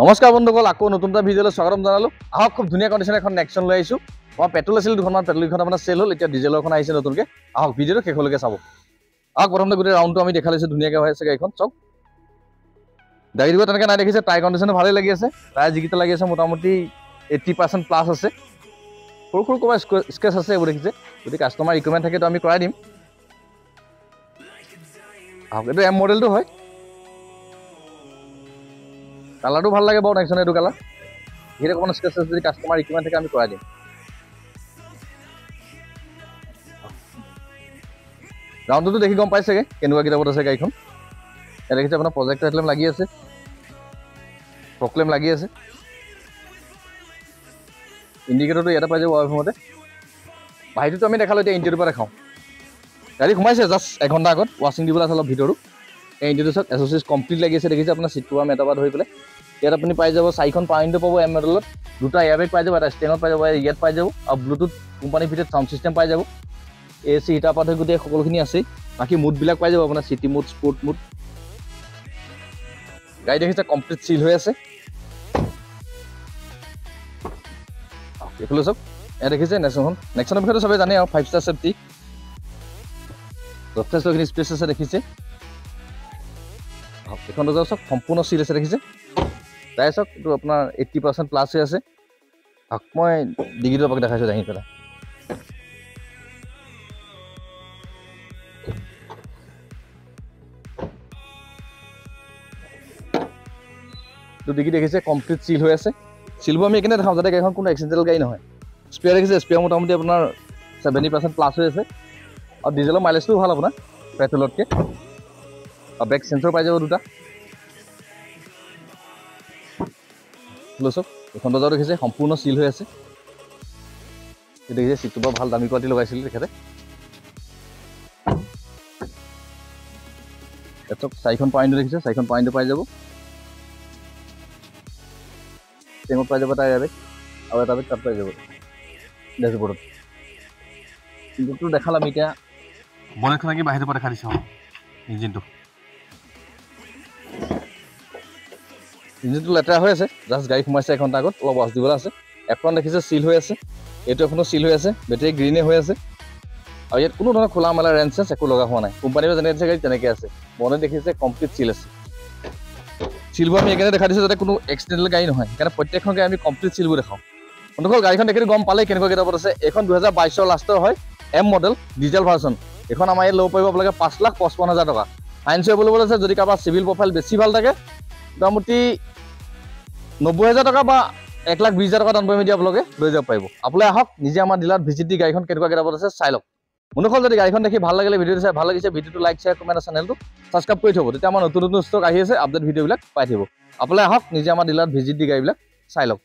নমস্কাৰ বন্ধুসকল, আকৌ নতুন এটা ভিডিঅ'লৈ স্বাগতম জনালোঁ। আহক, খুব ধুনীয়া কণ্ডিশ্যন এখন নেক্সন লৈ আহিছোঁ। মই পেট্ৰল আছিল দুখনমান, পেট্ৰলখন আপোনাৰ চেল হ'ল, এতিয়া ডিজেলৰখন আহিছে নতুনকৈ। আহক ভিডিঅ'টো শেষলৈকে চাব। আহক, প্ৰথমতে গোটেই ৰাউণ্ডটো আমি দেখা লৈছোঁ, ধুনীয়াকৈ হৈ আছে গাড়ীখন। চাওক, গাড়ীটো তেনেকৈ নাই দেখিছে, টায়াৰ কণ্ডিশ্যনো ভালেই লাগি আছে। টায়াৰ যিকেইটা লাগি আছে মোটামুটি 80% প্লাছ আছে। সৰু সৰু ক'ৰবাত স্ক্ৰেচ আছে, এইবোৰ দেখিছে। যদি কাষ্টমাৰ ৰিকুৱাৰমেণ্ট থাকে তো আমি কৰাই দিম। আহক, এইটো এম মডেলটো হয়। কালাৰটো ভাল লাগে বাৰু, নেক্সন এইটো কালাৰ। সেইটা অকণমান স্কেচ যদি কাষ্টমাৰ ৰিকুৱাৰমেণ্ট থাকে আমি কৰাই দিম। ৰাউণ্ডটো দেখি গম পাইছেগৈ কেনেকুৱা কিতাপত আছে গাড়ীখন। ইয়াত দেখিছে আপোনাৰ প্ৰজেক্টৰ হেডলেম্প লাগি আছে, প্ৰক্লেম লাগি আছে, ইণ্ডিকেটৰটো ইয়াতে পাই যাব ৱাইফমতে। বাহিৰটো আমি দেখালোঁ, এতিয়া ইণ্টেৰিয়ৰৰ পৰা দেখাওঁ। গাড়ী সোমাইছে জাষ্ট এঘণ্টা আগত, ৱাশ্বিং দিবলৈ আছে অলপ ভিতৰো। এই ইণ্টেৰিয়ৰ চাওক, এছ'চিয়েট কমপ্লিট লাগি আছে, দেখিছে আপোনাৰ চিট কভাৰ মেটাৰ পৰা ধৰি পেলাই। ইয়াত আপুনি পাই যাব 4খন পাৱাৰ উইণ্ডো পাব এম মডেলত, 2টা এয়াৰবেগ পাই যাব, এটা ষ্টেঙত পাই যাব, ইয়াত পাই যাব, আৰু Bluetooth company fitted sound system পাই যাব। AC হিটাৰ পৰা ধৰি গোটেই সকলোখিনি আছেই। বাকী মুডবিলাক পাই যাব আপোনাৰ, চিটি মুড, স্পৰ্ট মুড। গাড়ী দেখিছে কমপ্লিট চিল হৈ আছে। এইফালে চাওক, এয়া দেখিছে নেক্সনৰ বিষয়েতো চবেই জানে আৰু 5 ষ্টাৰ ছেফটি, যথেষ্টখিনি স্পেচ আছে দেখিছে। এইখন দৰ্জা চাওক, সম্পূৰ্ণ চিল আছে দেখিছে। টায়াৰ চাওক, এইটো আপোনাৰ 80% প্লাছ হৈ আছে। মই ডিগ্ৰীটো আপোনাক দেখাইছোঁ দাঙি পেলাই। এইটো ডিগ্ৰী দেখিছে কমপ্লিট চিল হৈ আছে। চিলবোৰ আমি এইকাৰণে দেখাওঁ যাতে গাড়ীখন কোনো এক্সিডেণ্টেল গাড়ী নহয়। স্পেয়াৰ দেখিছে, স্পেয়াৰ মোটামুটি আপোনাৰ 70% প্লাছ হৈ আছে, আৰু ডিজেলৰ মাইলেজটোও ভাল আপোনাৰ পেট্ৰলতকৈ। আৰু ব্ৰেক চেঞ্চৰ পাই যাব 2টা। চাওক, এইখন দৰ্জাও দেখিছে সম্পূৰ্ণ চিল হৈ আছে। দেখিছে চিটটো বাৰু ভাল দামী কোৱালিটি লগাইছিলে তেখেতে। চাওক, 4খন পাৱাৰ উইণ্ডো দেখিছে, 4খন পাৱাৰ উইণ্ডো পাই যাব, ষ্টেঙত পাই যাব তাৰ এয়াৰবেগ, আৰু এটা বেগ তাত পাই যাব ডেছবৰ্ডত। ইঞ্জিনটো দেখালাম, এতিয়া বনেটখন কি বাহিৰৰ পৰা দেখা দিছোঁ ইঞ্জিনটো লেতেৰা হৈ আছে, জাষ্ট গাড়ী সোমাইছে এঘণ্টা আগত, অলপ ৱাছ দিবলৈ আছে। এপ্ৰন দেখিছে চিল হৈ আছে, এইটো এখনো চিল হৈ আছে, বেটেৰী গ্ৰীণে হৈ আছে, আৰু ইয়াত কোনো ধৰণৰ খোলা মেলা ৰেঞ্চ চেঞ্চ একো লগা হোৱা নাই। কোম্পানীৰ যেনেকৈ দিছে গাড়ী তেনেকৈ আছে। বনেট দেখিছে কমপ্লিট চিল আছে। চিলবোৰ আমি এইকাৰণে দেখা দিছোঁ যাতে কোনো এক্সিডেণ্টেল গাড়ী নহয়, সেইকাৰণে প্ৰত্যেকখন গাড়ী আমি কমপ্লিট চিলবোৰ দেখাওঁ। বন্ধুসকল, গাড়ীখন দেখি গম পালে কেনেকুৱা কিতাপত আছে। এইখন 2022 লাষ্টৰ হয়, এম মডেল ডিজেল ভাৰ্চন। এইখন আমাৰ ইয়াত ল'ব পাৰিব আপোনালোকে 5,55,000 টকা। ফাইনেন্স এভেইলেবল আছে। যদি কাৰোবাৰ চিভিল প্ৰফাইল বেছি ভাল থাকে, মোটামুটি 90,000 টকা বা 1,20,000 টকা ডাউন পে'মেণ্ট দি আপোনালোকে লৈ যাব পাৰিব। আপোনালোকে আহক, নিজে আমাৰ ডিলাৰত ভিজিট দি গাড়ীখন কেনেকুৱা কিতাপত আছে চাই লওক। বন্ধুসকল, যদি গাড়ীখন দেখি ভাল লাগিলে, ভিডিঅ'টো চাই ভাল লাগিছে, ভিডিঅ'টো লাইক, শ্বেয়াৰ, কমেণ্ট, চেনেলটো ছাবস্ক্ৰাইব কৰি থ'ব, তেতিয়া আমাৰ নতুন নতুন ষ্টক আহি আছে, আপডেট ভিডিঅ'বিলাক পাই থাকিব। আপোনালোকে আহক, নিজে আমাৰ ডিলাৰত ভিজিট দি গাড়ীবিলাক চাই লওক।